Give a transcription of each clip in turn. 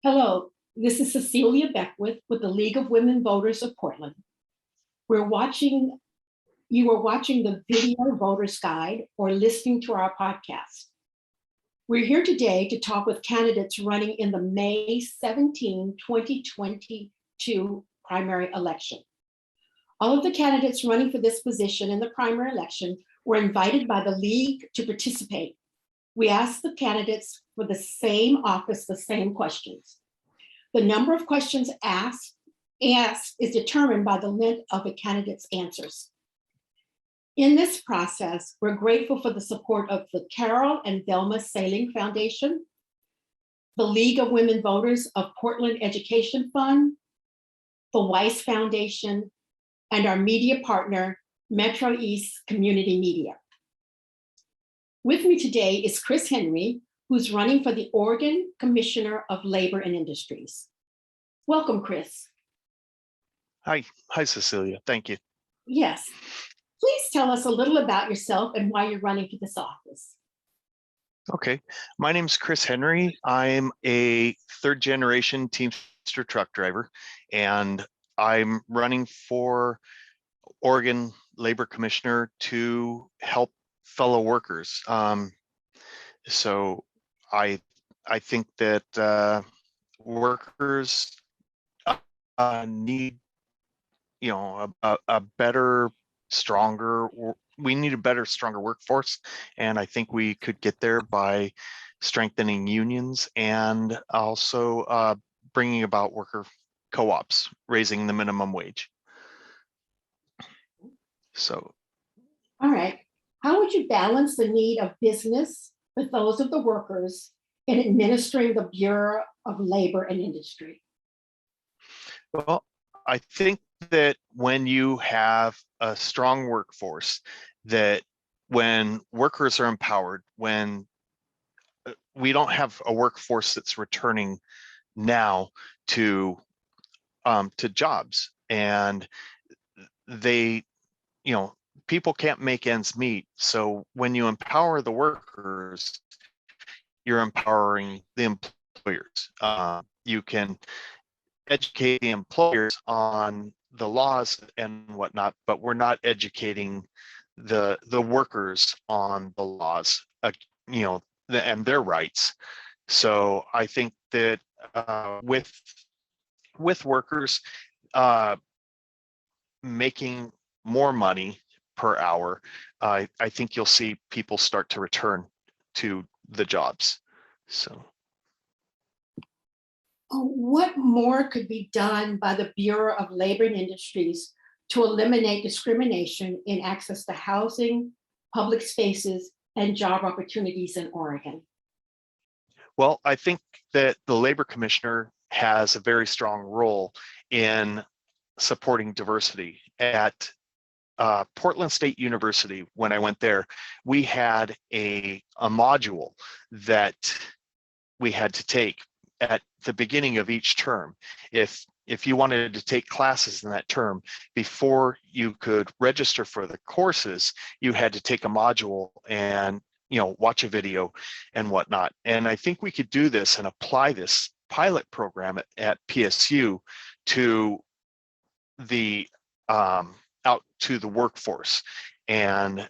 Hello, this is Cecilia Beckwith with the League of Women Voters of Portland. You are watching the video voters guide or listening to our podcast. We're here today to talk with candidates running in the May 17, 2022 primary election. All of the candidates running for this position in the primary election were invited by the League to participate. We asked the candidates for the same office the same questions. The number of questions asked is determined by the length of a candidate's answers. In this process, we're grateful for the support of the Carol and Velma Sailing Foundation, the League of Women Voters of Portland Education Fund, the Weiss Foundation, and our media partner, Metro East Community Media. With me today is Chris Henry, who's running for the Oregon Commissioner of Labor and Industries. Welcome, Chris. Hi, Cecilia. Thank you. Yes. Please tell us a little about yourself and why you're running for this office. Okay, my name's Chris Henry. I'm a third-generation Teamster truck driver, and I'm running for Oregon Labor Commissioner to help fellow workers. So I think that workers need, a better, stronger. We need a better, stronger workforce, and I think we could get there by strengthening unions and also bringing about worker co-ops, raising the minimum wage. So, all right. How would you balance the need of business with those of the workers in administering the Bureau of Labor and Industry? Well, I think that when you have a strong workforce, that when workers are empowered, when we don't have a workforce that's returning now to jobs, and they, people can't make ends meet. So when you empower the workers, you're empowering the employers. You can educate the employers on the laws and whatnot, but we're not educating the workers on the laws, and their rights. So I think that with workers making more money per hour, I think you'll see people start to return to the jobs. So. What more could be done by the Bureau of Labor and Industries to eliminate discrimination in access to housing, public spaces, and job opportunities in Oregon? Well, I think that the Labor Commissioner has a very strong role in supporting diversity. At Portland State University, when I went there, we had a module that we had to take at the beginning of each term. If you wanted to take classes in that term, before you could register for the courses, you had to take a module and watch a video and whatnot. And I think we could do this and apply this pilot program at PSU to the out to the workforce, and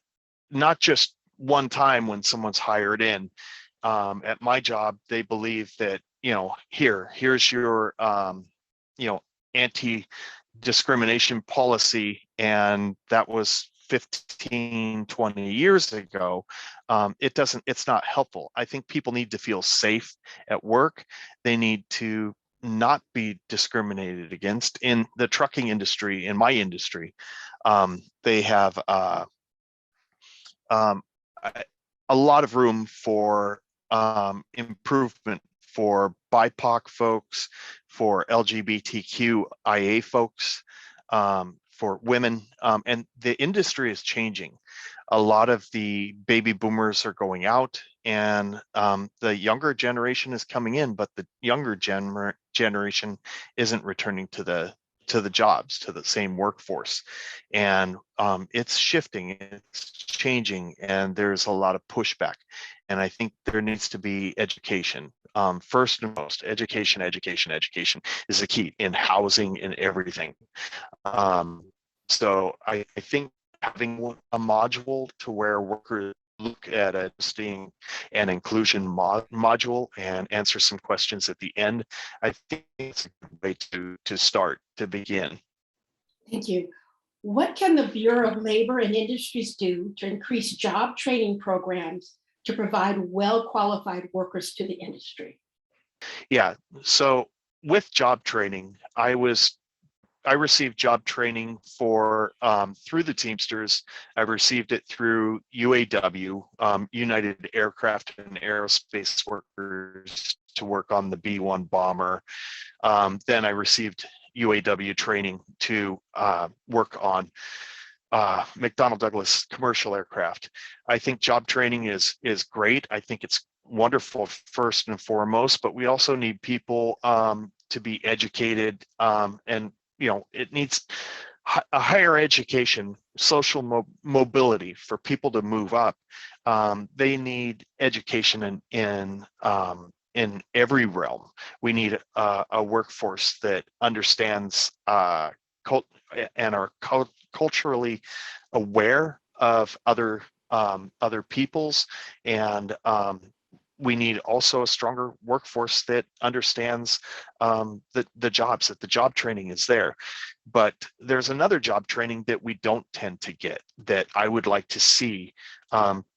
not just one time when someone's hired in. At my job, they believe that here's your anti-discrimination policy, and that was 15-20 years ago. It's not helpful. I think people need to feel safe at work. They need to not be discriminated against. In the trucking industry, in my industry, they have a lot of room for improvement for BIPOC folks, for LGBTQIA folks, for women, and the industry is changing. A lot of the baby boomers are going out, and the younger generation is coming in, but the younger generation isn't returning to the jobs, to the same workforce. And it's shifting, it's changing, and there's a lot of pushback. and I think there needs to be education. First and most, education, education, education is the key in housing and everything. So I think having a module to where workers look at a diversity and inclusion module and answer some questions at the end, I think it's a good way to start, to begin. Thank you. What can the Bureau of Labor and Industries do to increase job training programs to provide well-qualified workers to the industry? Yeah, so with job training, I received job training for through the Teamsters. I received it through UAW, United Aircraft and Aerospace Workers, to work on the B-1 bomber. Then I received UAW training to work on McDonnell Douglas commercial aircraft. I think job training is great. I think it's wonderful first and foremost, but we also need people to be educated, and it needs a higher education, social mobility for people to move up. They need education in every realm. We need a workforce that understands and are culturally aware of other peoples, and we need also a stronger workforce that understands the jobs, that the job training is there. But there's another job training that we don't tend to get that I would like to see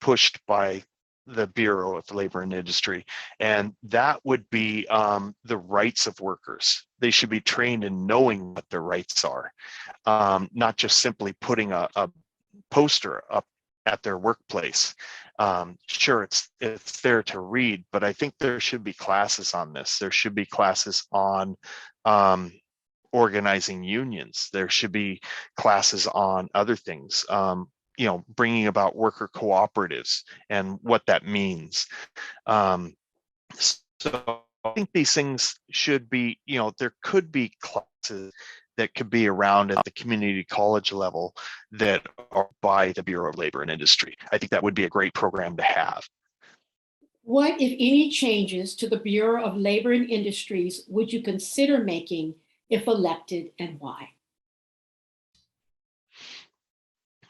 pushed by the Bureau of Labor and Industry, and that would be the rights of workers. They should be trained in knowing what their rights are, not just simply putting a poster up at their workplace. Sure, it's there to read, but I think there should be classes on this. There should be classes on organizing unions. There should be classes on other things. Bringing about worker cooperatives and what that means. So I think these things should be, there could be classes that could be around at the community college level that are by the Bureau of Labor and Industry. I think that would be a great program to have. What, if any, changes to the Bureau of Labor and Industries would you consider making if elected, and why?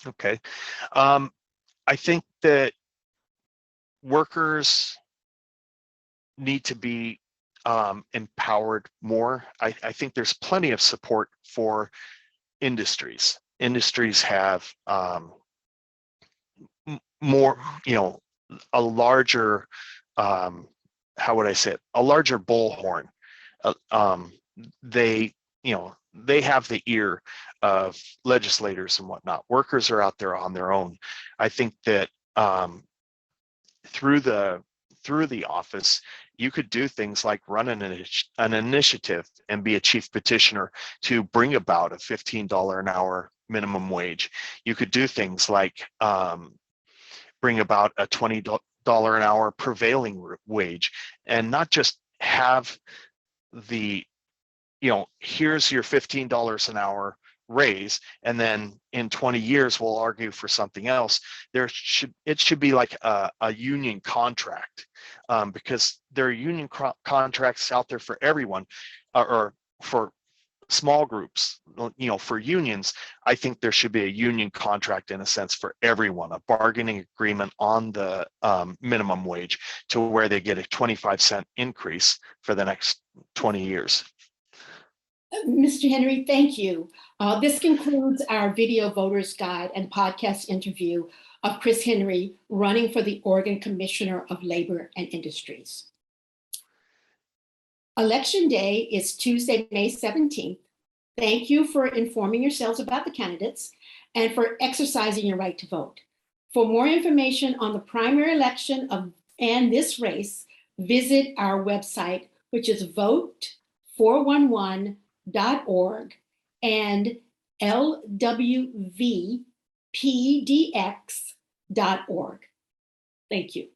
Okay. I think that workers need to be empowered more. I think there's plenty of support for industries. Industries have more, a larger, how would I say it? A larger bullhorn. They have the ear of legislators and whatnot. Workers are out there on their own. I think that through the office, you could do things like run an initiative and be a chief petitioner to bring about a $15 an hour minimum wage. You could do things like bring about a $20 an hour prevailing wage, and not just have the, here's your $15 an hour raise, and then in 20 years we'll argue for something else. It should be like a union contract, because there are union contracts out there for everyone, or for small groups. For unions, I think there should be a union contract in a sense for everyone, a bargaining agreement on the minimum wage, to where they get a 25-cent increase for the next 20 years. Mr. Henry, thank you. This concludes our video voters guide and podcast interview of Chris Henry, running for the Oregon Commissioner of Labor and Industries. Election Day is Tuesday, May 17th. Thank you for informing yourselves about the candidates and for exercising your right to vote. For more information on the primary election and this race, visit our website, which is vote411.org and lwvpdx.org. Thank you.